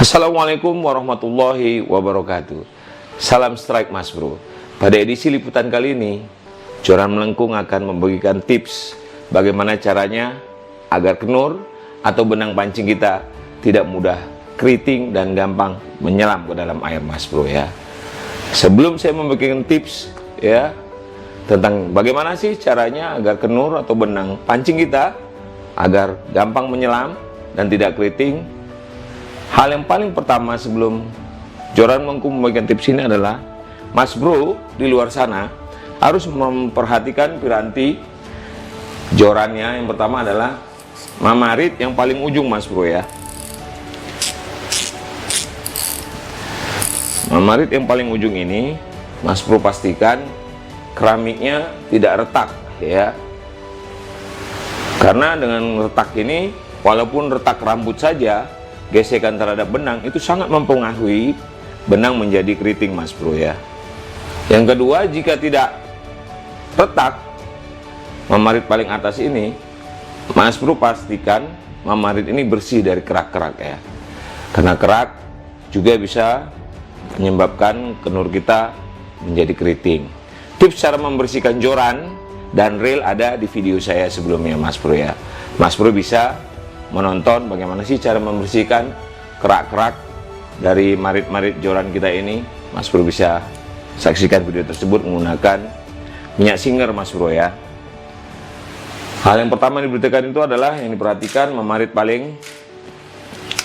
Assalamualaikum warahmatullahi wabarakatuh. Salam strike Mas Bro. Pada edisi liputan kali ini, Joran Melengkung akan membagikan tips bagaimana caranya agar kenur atau benang pancing kita tidak mudah keriting dan gampang menyelam ke dalam air Mas Bro ya. Sebelum saya membagikan tips ya tentang bagaimana sih caranya agar kenur atau benang pancing kita agar gampang menyelam dan tidak keriting, hal yang paling pertama sebelum Joran Melengkung membagikan tips ini adalah Mas Bro di luar sana harus memperhatikan piranti jorannya. Yang pertama adalah mamarit yang paling ujung Mas Bro ya. Mamarit yang paling ujung ini Mas Bro pastikan keramiknya tidak retak ya. Karena dengan retak ini, walaupun retak rambut saja, gesekan terhadap benang itu sangat mempengaruhi benang menjadi keriting Mas Bro ya. Yang kedua, jika tidak retak mamarit paling atas ini, Mas Bro pastikan mamarit ini bersih dari kerak-kerak ya. Karena kerak juga bisa menyebabkan kenur kita menjadi keriting. Tips cara membersihkan joran dan reel ada di video saya sebelumnya Mas Bro ya. Mas Bro bisa menonton bagaimana sih cara membersihkan kerak-kerak dari marit-marit joran kita ini. Mas Bro bisa saksikan video tersebut menggunakan minyak singer Mas Bro ya. Hal yang pertama yang diperhatikan itu adalah yang diperhatikan memarit paling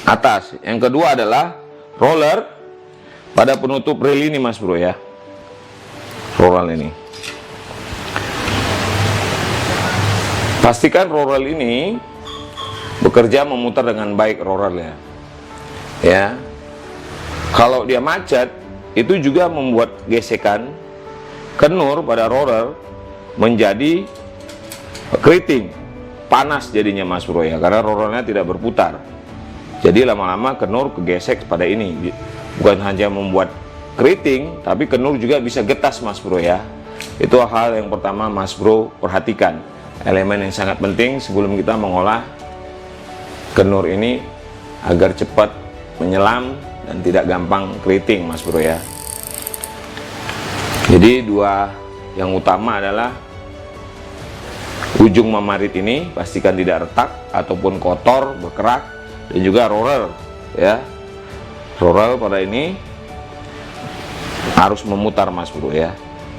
atas. Yang kedua adalah roller pada penutup reel ini Mas Bro ya. Roller ini pastikan roller ini bekerja memutar dengan baik roller ya. Kalau dia macet itu juga membuat gesekan kenur pada roller menjadi keriting, panas jadinya Mas Bro ya, karena rollernya tidak berputar. Jadi lama-lama kenur kegesek pada ini, bukan hanya membuat keriting tapi kenur juga bisa getas Mas Bro ya. Itu hal yang pertama Mas Bro perhatikan, elemen yang sangat penting sebelum kita mengolah kenur ini agar cepat menyelam dan tidak gampang keriting Mas Bro ya. Jadi dua yang utama adalah ujung mamarit ini pastikan tidak retak ataupun kotor, berkerak, dan juga roller ya. Roller pada ini harus memutar Mas Bro ya.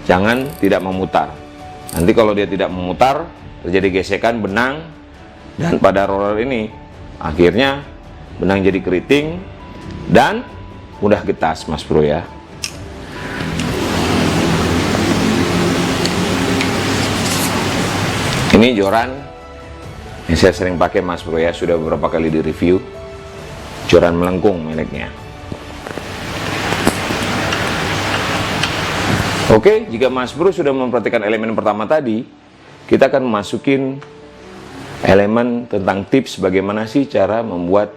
Jangan tidak memutar. Nanti kalau dia tidak memutar terjadi gesekan benang dan pada roller ini akhirnya benang jadi keriting dan mudah getas Mas Bro ya. Ini joran yang saya sering pakai Mas Bro ya, sudah beberapa kali di review. Joran Melengkung mereknya. Oke, jika Mas Bro sudah memperhatikan elemen pertama tadi, kita akan memasukin elemen tentang tips bagaimana sih cara membuat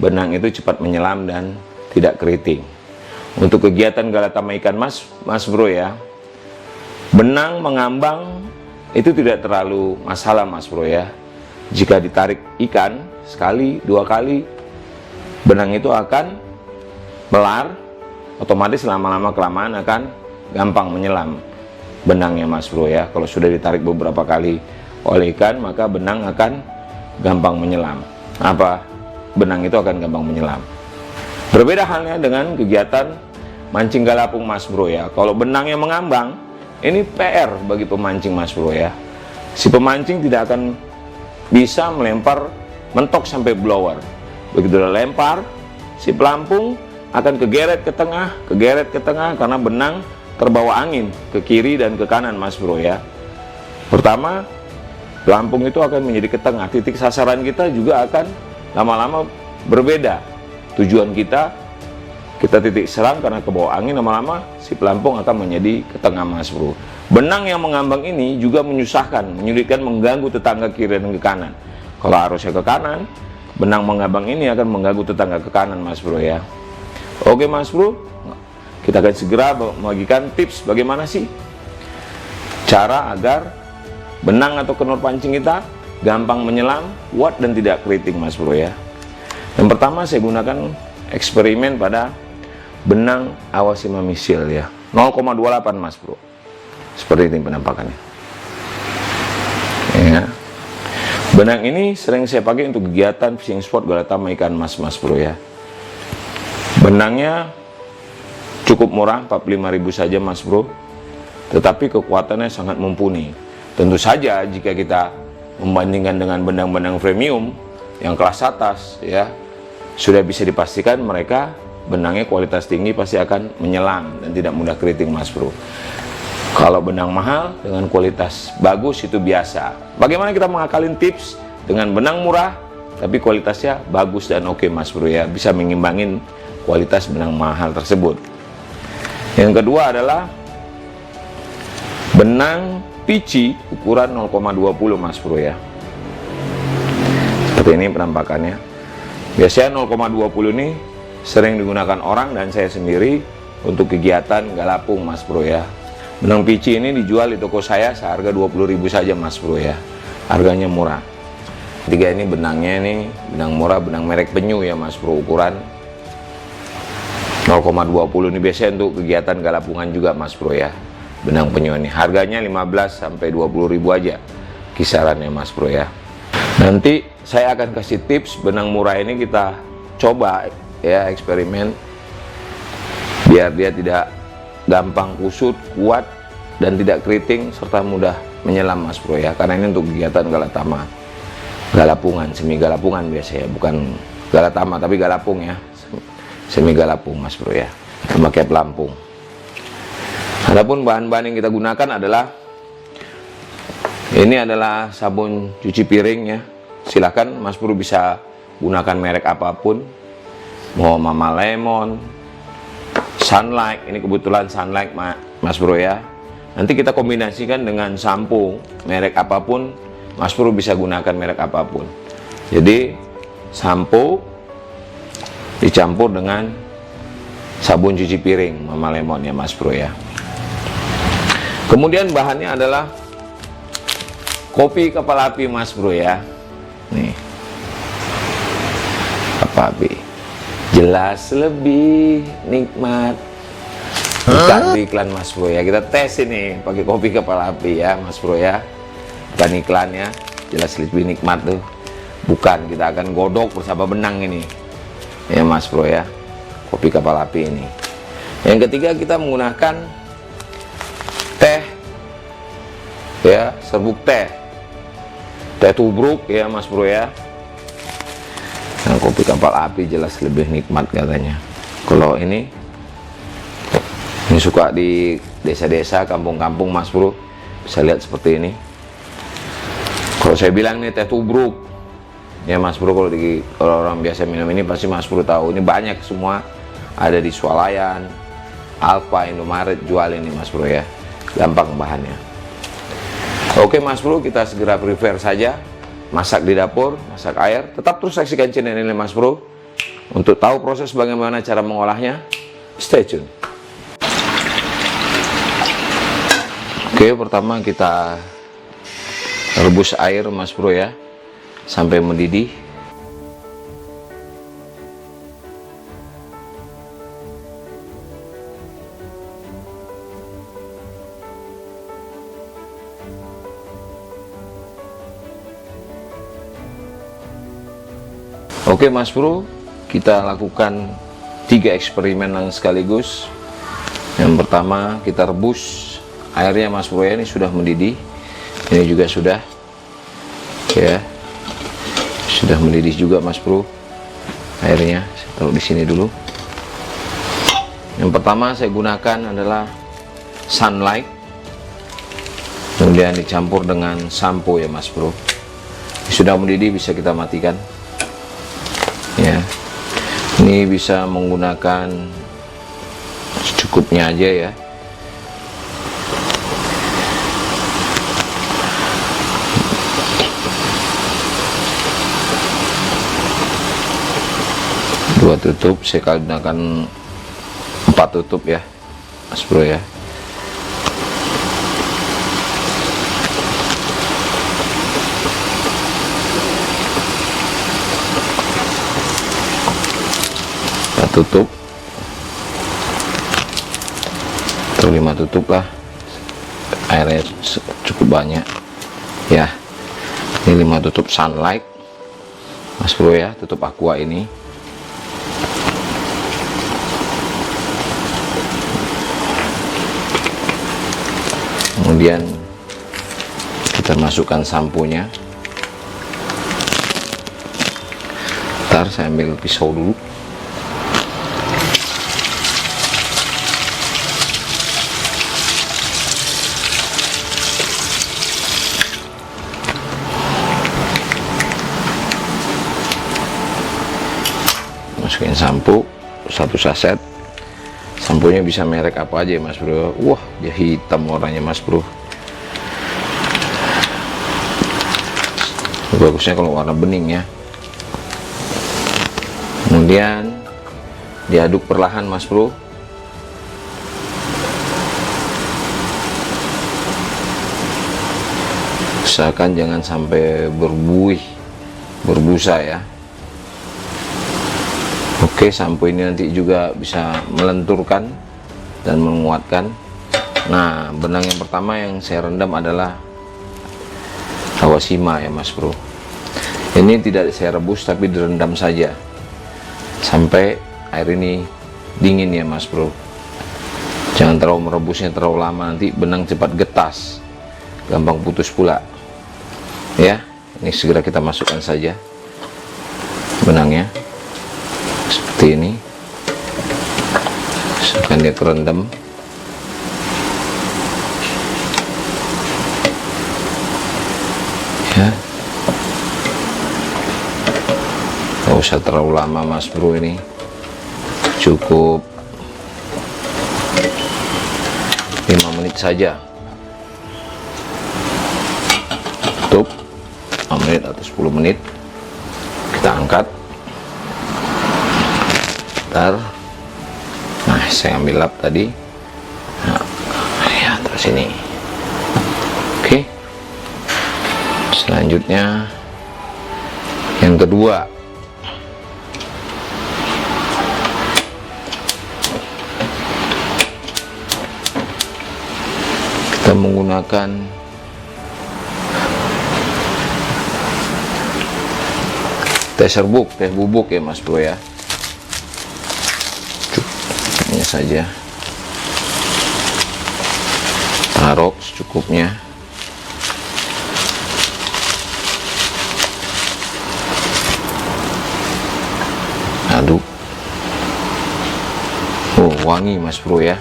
benang itu cepat menyelam dan tidak keriting. Untuk kegiatan galatama ikan Mas Bro ya, benang mengambang itu tidak terlalu masalah Mas Bro ya. Jika ditarik ikan sekali, dua kali, benang itu akan melar, otomatis lama-lama kelamaan akan gampang menyelam benangnya Mas Bro ya. Kalau sudah ditarik beberapa kali oleh ikan, maka benang akan gampang menyelam. Benang itu akan gampang menyelam. Berbeda halnya dengan kegiatan mancing galapung Mas Bro ya. Kalau benangnya mengambang, ini PR bagi pemancing Mas Bro ya. Si pemancing tidak akan bisa melempar mentok sampai blower. Begitu udah lempar, si pelampung akan kegeret ke tengah karena benang terbawa angin ke kiri dan ke kanan Mas Bro ya. Pertama, pelampung itu akan menjadi ke tengah, titik sasaran kita juga akan lama-lama berbeda. Tujuan kita titik serang karena ke bawah angin, lama-lama si pelampung akan menjadi ke tengah, Mas Bro. Benang yang mengambang ini juga menyusahkan, menyulitkan, mengganggu tetangga kiri dan ke kanan. Kalau arusnya ke kanan, benang mengambang ini akan mengganggu tetangga ke kanan, Mas Bro ya. Oke Mas Bro, kita akan segera membagikan tips bagaimana sih cara agar benang atau kenur pancing kita gampang menyelam, kuat dan tidak keriting, Mas Bro ya. Yang pertama saya gunakan eksperimen pada benang Awashima misil ya, 0,28 Mas Bro. Seperti ini penampakannya ya. Benang ini sering saya pakai untuk kegiatan fishing spot Galatama ikan mas, Mas Bro ya. Benangnya cukup murah, 45.000 saja Mas Bro, tetapi kekuatannya sangat mumpuni. Tentu saja jika kita membandingkan dengan benang-benang premium yang kelas atas ya, sudah bisa dipastikan mereka benangnya kualitas tinggi, pasti akan menyelam dan tidak mudah keriting, Mas Bro. Kalau benang mahal dengan kualitas bagus itu biasa. Bagaimana kita mengakalin tips dengan benang murah tapi kualitasnya bagus dan oke, Mas Bro ya, bisa mengimbangin kualitas benang mahal tersebut. Yang kedua adalah benang pici ukuran 0,20 Mas Bro ya. Seperti ini penampakannya. Biasanya 0,20 ini sering digunakan orang dan saya sendiri untuk kegiatan galapung, Mas Bro ya. Benang pici ini dijual di toko saya seharga 20.000 saja, Mas Bro ya. Harganya murah. Ketiga ini benangnya ini benang murah, benang merek Penyu ya Mas Bro, ukuran 0,20 ini biasanya untuk kegiatan galapungan juga, Mas Bro ya. Benang Penyu ini harganya 15 sampai 20.000 aja kisarannya, Mas Bro ya. Nanti saya akan kasih tips benang murah ini kita coba ya, eksperimen biar dia tidak gampang kusut, kuat dan tidak keriting serta mudah menyelam, Mas Bro ya. Karena ini untuk kegiatan galatama, galapungan, semi galapungan biasanya, bukan galatama tapi galapung ya, semi galapung, Mas Bro ya, memakai pelampung. Adapun bahan-bahan yang kita gunakan adalah ini adalah sabun cuci piring ya. Silakan Mas Bro bisa gunakan merek apapun, mau Mama Lemon, Sunlight, ini kebetulan Sunlight Mas Bro ya. Nanti kita kombinasikan dengan sampo merek apapun, Mas Bro bisa gunakan merek apapun. Jadi sampo dicampur dengan sabun cuci piring Mama Lemon ya, Mas Bro ya. Kemudian bahannya adalah kopi kepala api, Mas Bro ya. Nih, apa api? Jelas lebih nikmat. Bukan iklan, Mas Bro ya. Kita tes ini pakai kopi kepala api ya, Mas Bro ya. Bukan iklannya, jelas lebih nikmat tuh. Bukan, kita akan godok bersama benang ini ya, Mas Bro ya. Kopi kepala api ini. Yang ketiga kita menggunakan teh ya, serbuk teh tubruk ya, Mas Bro ya. Nah, kopi kapal api jelas lebih nikmat katanya. Kalau ini suka di desa-desa, kampung-kampung, Mas Bro, bisa lihat seperti ini. Kalau saya bilang nih teh tubruk ya, Mas Bro, kalau orang biasa minum ini pasti Mas Bro tahu. Ini banyak semua ada di Swalayan, Alfa, Indomaret jual ini, Mas Bro ya. Gampang bahannya. Oke Mas Bro, kita segera prepare saja, masak di dapur, masak air. Tetap terus saksikan channel ini, Mas Bro, untuk tahu proses bagaimana cara mengolahnya. Stay tune. Oke, pertama kita rebus air, Mas Bro ya, sampai mendidih. Oke Mas Bro, kita lakukan 3 eksperimen yang sekaligus. Yang pertama kita rebus airnya, Mas Bro ya, ini sudah mendidih. Ini juga sudah ya, sudah mendidih juga, Mas Bro, airnya. Saya taruh di sini dulu. Yang pertama saya gunakan adalah Sunlight kemudian dicampur dengan sampo ya Mas Bro. Sudah mendidih, bisa kita matikan ya. Ini bisa menggunakan secukupnya aja ya. Dua tutup, saya gunakan 4 tutup ya Mas Bro ya. Kita tutup atau 5 tutup lah, airnya cukup banyak ya. Ini 5 tutup Sunlight Mas Bro ya, tutup aqua ini. Kemudian kita masukkan samponya. Ntar saya ambil pisau dulu. Masukin sampo 1 saset. Samponya bisa merek apa aja ya Mas Bro. Wah, dia hitam warnanya Mas Bro. Bagusnya kalau warna bening ya. Kemudian diaduk perlahan Mas Bro. Usahakan jangan sampai berbuih, berbusa ya. Oke, sampo ini nanti juga bisa melenturkan dan menguatkan. Nah, benang yang pertama yang saya rendam adalah Awashima ya Mas Bro. Ini tidak saya rebus tapi direndam saja sampai air ini dingin ya Mas Bro. Jangan terlalu merebusnya terlalu lama, nanti benang cepat getas, gampang putus pula ya. Ini segera kita masukkan saja benangnya seperti ini. Misalkan dia kerendam, ya nggak usah terlalu lama Mas Bro, ini cukup 5 menit saja. Tutup 5 menit atau 10 menit, kita angkat. Nah, saya ambil lap tadi. Nah, ya terus ini. Oke. Selanjutnya yang kedua. Kita menggunakan teh serbuk, teh bubuk ya Mas Bro ya. Saja taruh secukupnya. Aduk. Oh, wangi Mas Bro ya,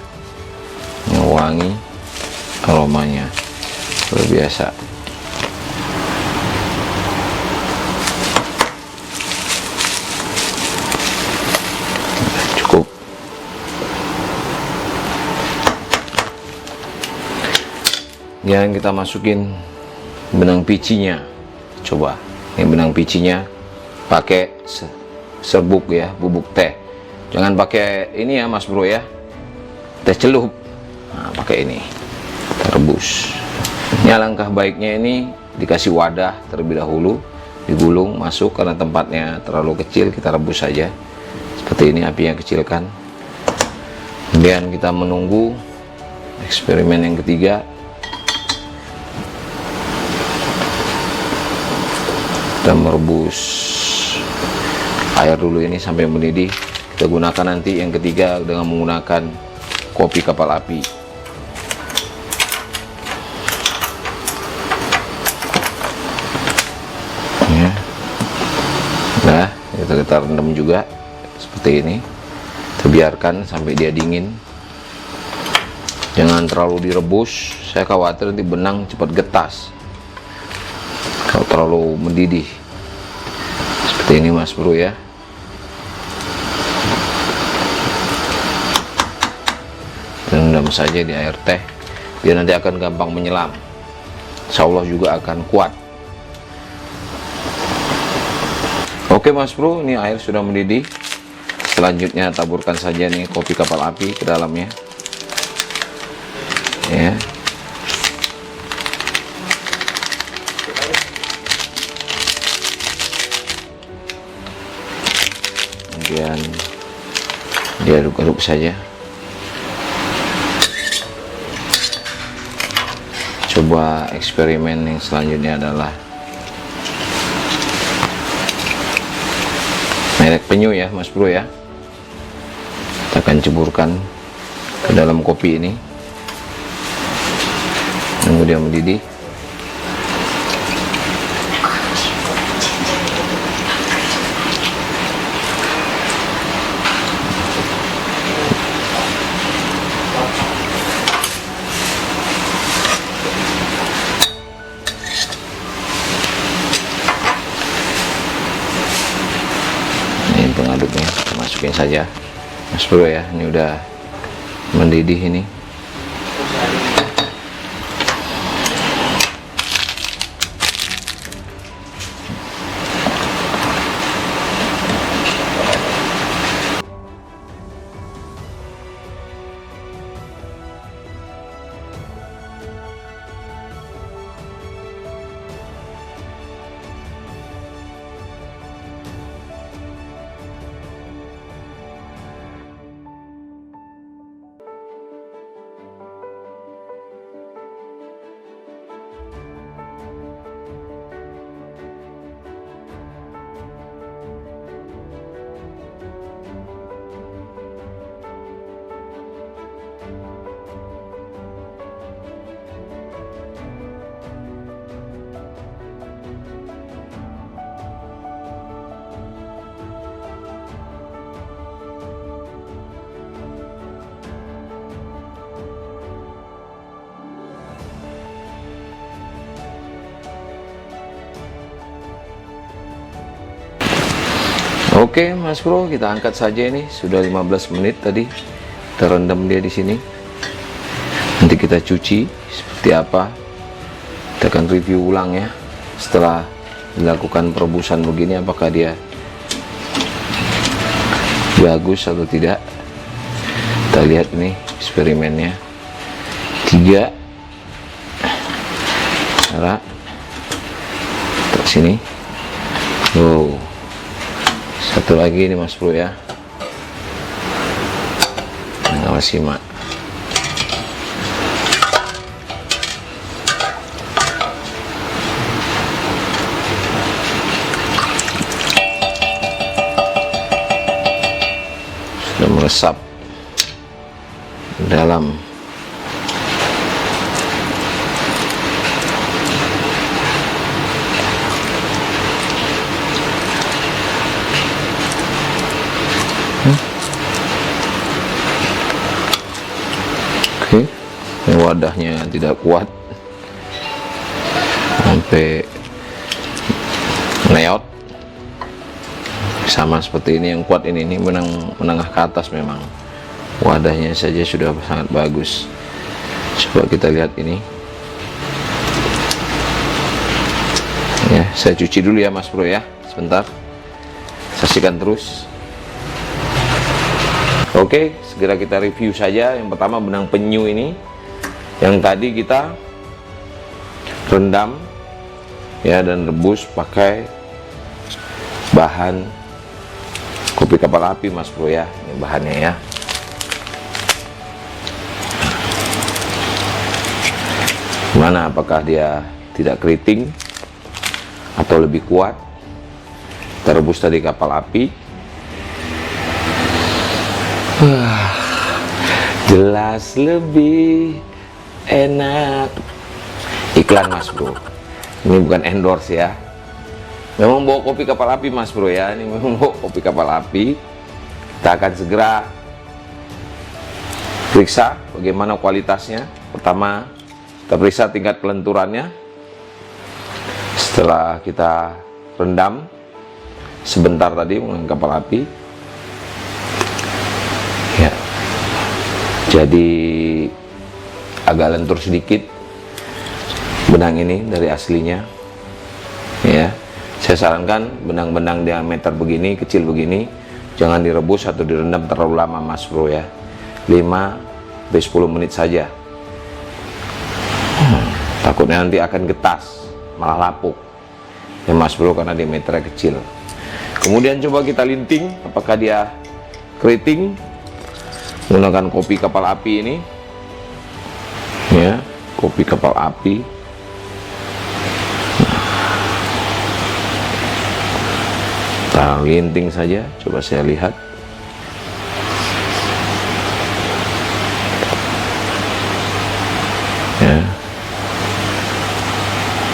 yang wangi, aromanya luar biasa. Yang kita masukin benang picinya. Coba ini benang picinya pakai serbuk ya, bubuk teh. Jangan pakai ini ya Mas Bro ya, teh celup. Nah, pakai ini, kita rebus. Ini alangkah baiknya ini dikasih wadah terlebih dahulu, digulung masuk, karena tempatnya terlalu kecil kita rebus saja seperti ini, apinya kecilkan. Kemudian kita menunggu eksperimen yang ketiga. Kita merebus air dulu ini sampai mendidih. Kita gunakan nanti yang ketiga dengan menggunakan kopi kapal api. Ya. Nah, kita rendam juga seperti ini. Kita biarkan sampai dia dingin. Jangan terlalu direbus, saya khawatir nanti benang cepat getas kalau terlalu mendidih. Seperti ini Mas Bro ya. Rendam saja di air teh, dia nanti akan gampang menyelam. Insya Allah juga akan kuat. Oke Mas Bro, ini air sudah mendidih. Selanjutnya taburkan saja nih kopi kapal api ke dalamnya. Ya. Kemudian diaduk-aduk saja. Coba eksperimen yang selanjutnya adalah merek penyu ya Mas Bro ya. Kita akan ceburkan ke dalam kopi ini. Nunggu dia mendidih. Ini pengaduknya, masukin saja Mas Bro ya. Ini udah mendidih ini. Oke Mas Bro, kita angkat saja ini. Sudah 15 menit tadi terendam dia di sini. Nanti kita cuci seperti apa. Kita akan review ulang ya. Setelah dilakukan perebusan begini, apakah dia bagus atau tidak. Kita lihat ini eksperimennya. 3 cara untuk sini. Wow. Satu lagi nih Mas Bro ya. Nggak simak. Sudah meresap dalam. Oke, wadahnya tidak kuat sampai meneot. Sama seperti ini, yang kuat ini menengah ke atas. Memang wadahnya saja sudah sangat bagus. Coba kita lihat ini ya. Saya cuci dulu ya Mas Bro ya, sebentar. Saksikan terus. Oke, segera kita review saja. Yang pertama benang penyu ini, yang tadi kita rendam ya dan rebus pakai bahan kopi kapal api Mas Bro ya. Ini bahannya ya. Gimana, apakah dia tidak keriting atau lebih kuat? Kita rebus tadi kapal api. Jelas lebih enak. Iklan Mas Bro, ini bukan endorse ya. Memang bawa kopi kapal api Mas Bro ya. Ini memang bawa kopi kapal api. Kita akan segera periksa bagaimana kualitasnya. Pertama kita periksa tingkat kelenturannya. Setelah kita rendam sebentar tadi menggunakan kapal api, ya, jadi agak lentur sedikit benang ini dari aslinya, ya. Saya sarankan benang-benang diameter begini, kecil begini, jangan direbus atau direndam terlalu lama Mas Bro ya, 5-10 menit saja. Takutnya nanti akan getas, malah lapuk ya Mas Bro, karena diameternya kecil. Kemudian coba kita linting apakah dia keriting menggunakan kopi kapal api ini, ya, kopi kapal api. Kita linting saja, coba saya lihat. Ya,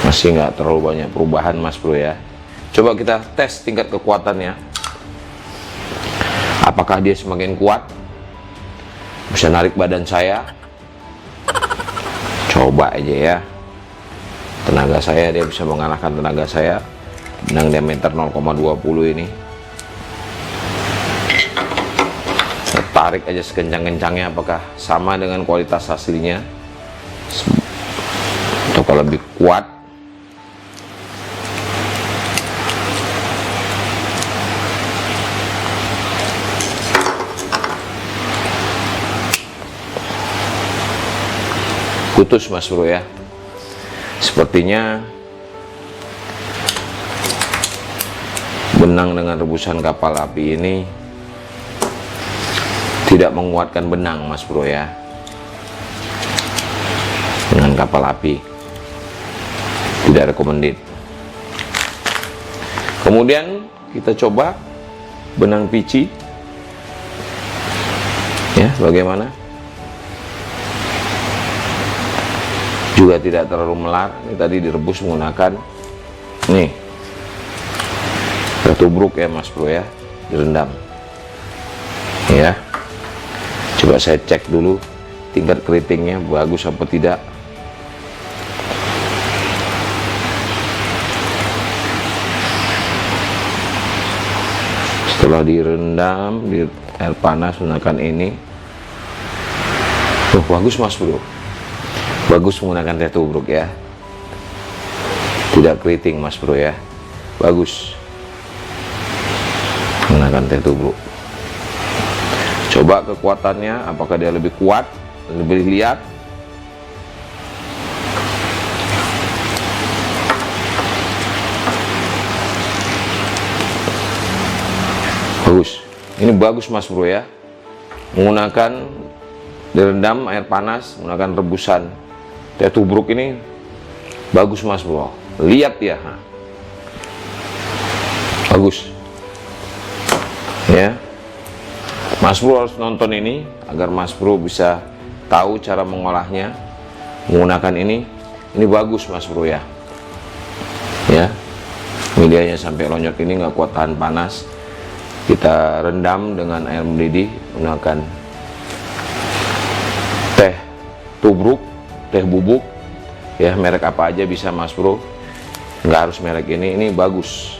masih nggak terlalu banyak perubahan Mas Bro ya. Coba kita tes tingkat kekuatannya, apakah dia semakin kuat, bisa narik badan saya. Coba aja ya, tenaga saya, dia bisa mengalahkan tenaga saya. Benang diameter 0,20 ini, saya tarik aja sekencang-kencangnya, apakah sama dengan kualitas aslinya atau kalau lebih kuat. Putus Mas Bro ya, sepertinya benang dengan rebusan kapal api ini tidak menguatkan benang Mas Bro ya, dengan kapal api tidak recommended. Kemudian kita coba benang pici ya, bagaimana, juga tidak terlalu melar. Ini tadi direbus menggunakan nih tubruk ya Mas Bro ya, direndam ya. Coba saya cek dulu tingkat keritingnya bagus apa tidak. Setelah direndam di air panas menggunakan ini, bagus Mas Bro, bagus menggunakan teh tubruk ya, tidak keriting Mas Bro ya, bagus menggunakan teh tubruk. Coba kekuatannya, apakah dia lebih kuat, lebih lihat. Bagus, ini bagus Mas Bro ya, menggunakan direndam air panas, menggunakan rebusan teh tubruk ini bagus Mas Bro, lihat ya, bagus ya. Mas Bro harus nonton ini agar Mas Bro bisa tahu cara mengolahnya menggunakan ini bagus Mas Bro ya, ya, medianya sampai lonjok ini nggak kuat tahan panas. Kita rendam dengan air mendidih menggunakan teh tubruk, teh bubuk ya, merek apa aja bisa Mas Bro, nggak harus merek ini bagus.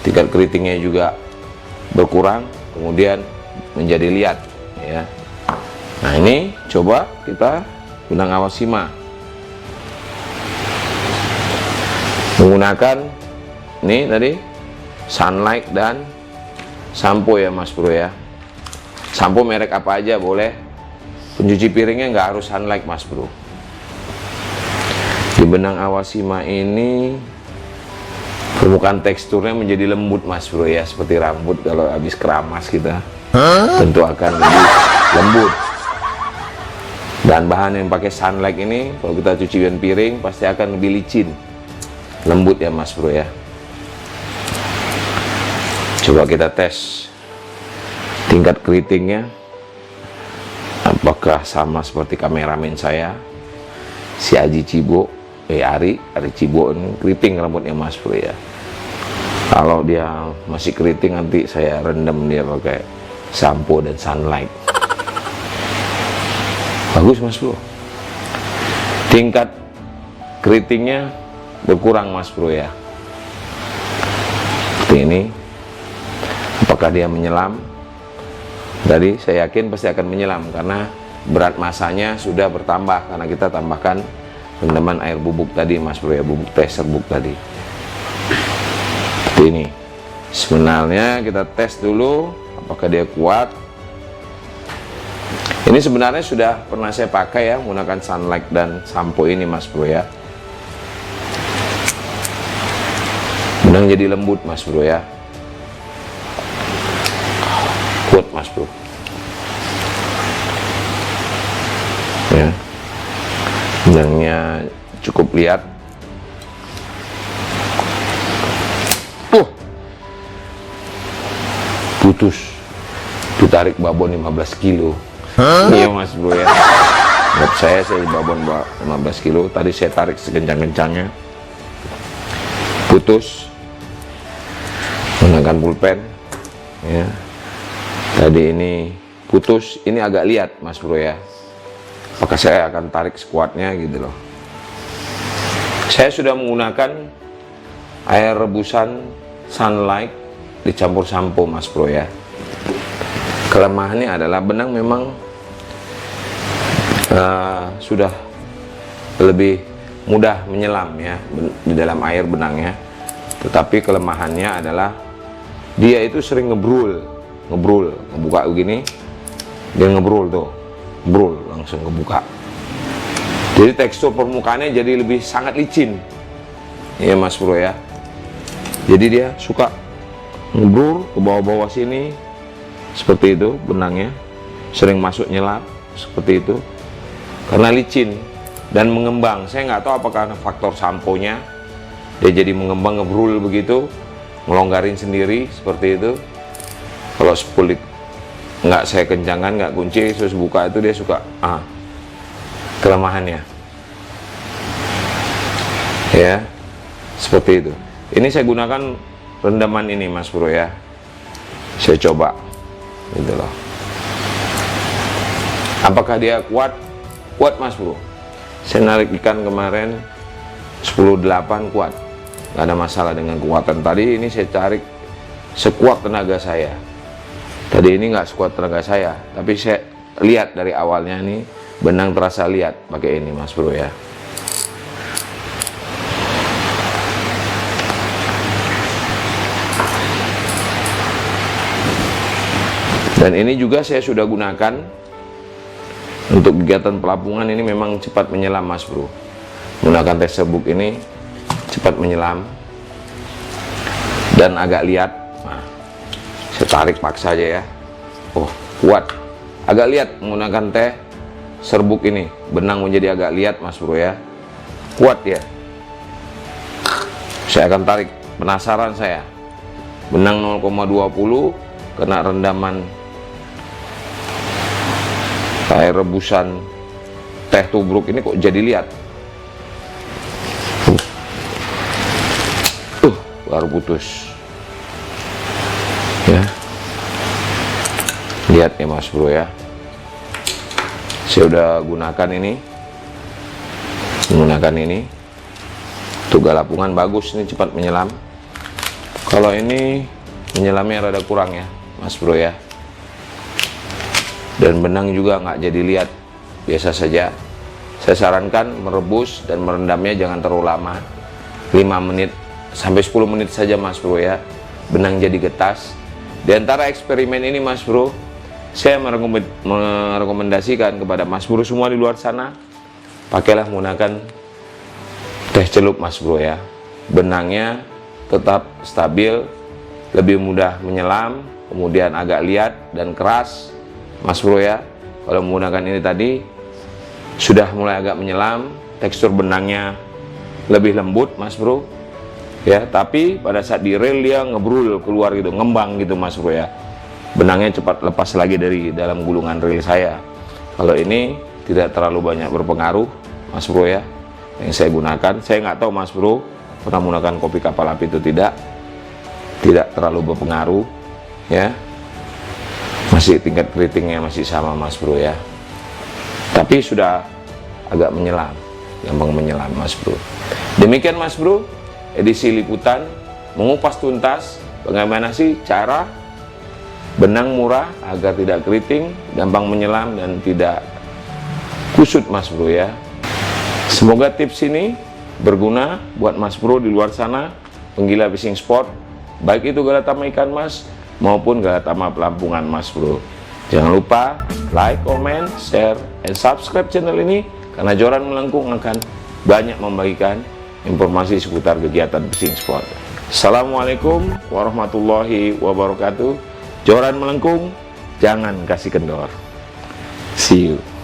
Tingkat keritingnya juga berkurang, kemudian menjadi liat ya. Nah ini coba kita benang awasima menggunakan ini tadi Sunlight dan sampo ya Mas Bro ya. Sampo merek apa aja boleh, pencuci piringnya nggak harus Sunlight Mas Bro. Di benang awasima ini permukaan teksturnya menjadi lembut Mas Bro ya, seperti rambut kalau habis keramas kita tentu akan lebih lembut. Dan bahan yang pakai Sunlight ini kalau kita cucian piring pasti akan lebih licin, lembut ya Mas Bro ya. Coba kita tes tingkat keritingnya, apakah sama seperti kameramen saya si Aji Cibo, Ari Cibo, ini keriting rambutnya Mas Bro ya. Kalau dia masih keriting nanti saya rendam dia pakai sampo dan Sunlight. Bagus mas bro, tingkat keritingnya berkurang mas bro ya. Seperti ini. Apakah dia menyelam? Jadi saya yakin pasti akan menyelam karena berat masanya sudah bertambah karena kita tambahkan rendaman air bubuk tadi mas bro ya, bubuk teh serbuk tadi. Seperti ini. Sebenarnya kita tes dulu apakah dia kuat. Ini sebenarnya sudah pernah saya pakai ya, menggunakan Sunlight dan sampo ini mas bro ya. Benang jadi lembut mas bro ya, kuat mas bro ya. Benangnya cukup lihat. Putus, ditarik babon 15 kilo. Iya mas bro ya, buat saya babon 15 kilo. Tadi saya tarik sekencang-kencangnya, putus. Menggunakan pulpen ya. Tadi ini putus, ini agak lihat mas bro ya. Apakah saya akan tarik sekuatnya gitu loh. Saya sudah menggunakan air rebusan Sunlight dicampur sampo mas bro ya. Kelemahannya adalah benang memang sudah lebih mudah menyelam ya di dalam air benangnya. Tetapi kelemahannya adalah dia itu sering ngebrul, ngebuka begini, dia ngebrul tuh, brul langsung kebuka. Jadi tekstur permukaannya jadi lebih sangat licin, ya mas bro ya. Jadi dia suka ngebrul ke bawah-bawah sini, seperti itu benangnya, sering masuk nyelap seperti itu, karena licin dan mengembang. Saya nggak tahu apakah faktor samponya, dia jadi mengembang ngebrul begitu. Melonggarin sendiri seperti itu. Kalau spulik nggak saya kencangkan, nggak kunci, terus buka itu dia suka kelemahannya ya, seperti itu. Ini saya gunakan rendaman ini mas bro ya, saya coba gitu loh. Apakah dia kuat? Kuat mas bro. Saya narik ikan kemarin 10-8 kuat, nggak ada masalah dengan kekuatan. Tadi ini saya tarik sekuat tenaga saya. Tadi ini nggak sekuat tenaga saya, tapi saya lihat dari awalnya nih benang terasa lihat pakai ini mas bro ya. Dan ini juga saya sudah gunakan untuk kegiatan pelapungan. Ini memang cepat menyelam mas bro. Menggunakan teh serbuk ini cepat menyelam dan agak lihat. Nah, saya tarik paksa aja ya. Oh kuat, agak lihat. Menggunakan teh serbuk ini benang menjadi agak lihat mas bro ya, kuat ya. Saya akan tarik, penasaran saya. Benang 0,20 kena rendaman air rebusan teh tubruk ini kok jadi lihat. Baru putus ya, lihat ya mas bro ya. Saya udah gunakan ini, menggunakan ini untuk galapungan bagus, ini cepat menyelam. Kalau ini menyelamnya rada kurang ya mas bro ya, dan benang juga nggak jadi lihat, biasa saja. Saya sarankan merebus dan merendamnya jangan terlalu lama, 5 menit sampai 10 menit saja mas bro ya, benang jadi getas. Di antara eksperimen ini mas bro, saya merekomendasikan kepada mas bro semua di luar sana, pakailah menggunakan teh celup mas bro ya. Benangnya tetap stabil, lebih mudah menyelam, kemudian agak liat dan keras mas bro ya. Kalau menggunakan ini tadi sudah mulai agak menyelam, tekstur benangnya lebih lembut mas bro ya, tapi pada saat di reel dia ngebrul keluar gitu, ngembang gitu mas bro ya. Benangnya cepat lepas lagi dari dalam gulungan reel saya. Kalau ini tidak terlalu banyak berpengaruh mas bro ya, yang saya gunakan. Saya nggak tahu mas bro pernah menggunakan kopi kapal api itu tidak terlalu berpengaruh ya, masih tingkat keritingnya masih sama mas bro ya. tapi sudah agak menyelam, gampang menyelam Mas Bro. Demikian Mas Bro, edisi liputan mengupas tuntas bagaimana sih cara benang murah agar tidak keriting, gampang menyelam dan tidak kusut Mas Bro ya. Semoga tips ini berguna buat Mas Bro di luar sana, penggila fishing sport, baik itu Galatama ikan mas maupun Galatama pelampungan Mas Bro. Jangan lupa like, comment, share, and subscribe channel ini karena Joran Melengkung akan banyak membagikan informasi seputar kegiatan fishing sport. Assalamualaikum warahmatullahi wabarakatuh. Joran Melengkung, jangan kasih kendor. See you.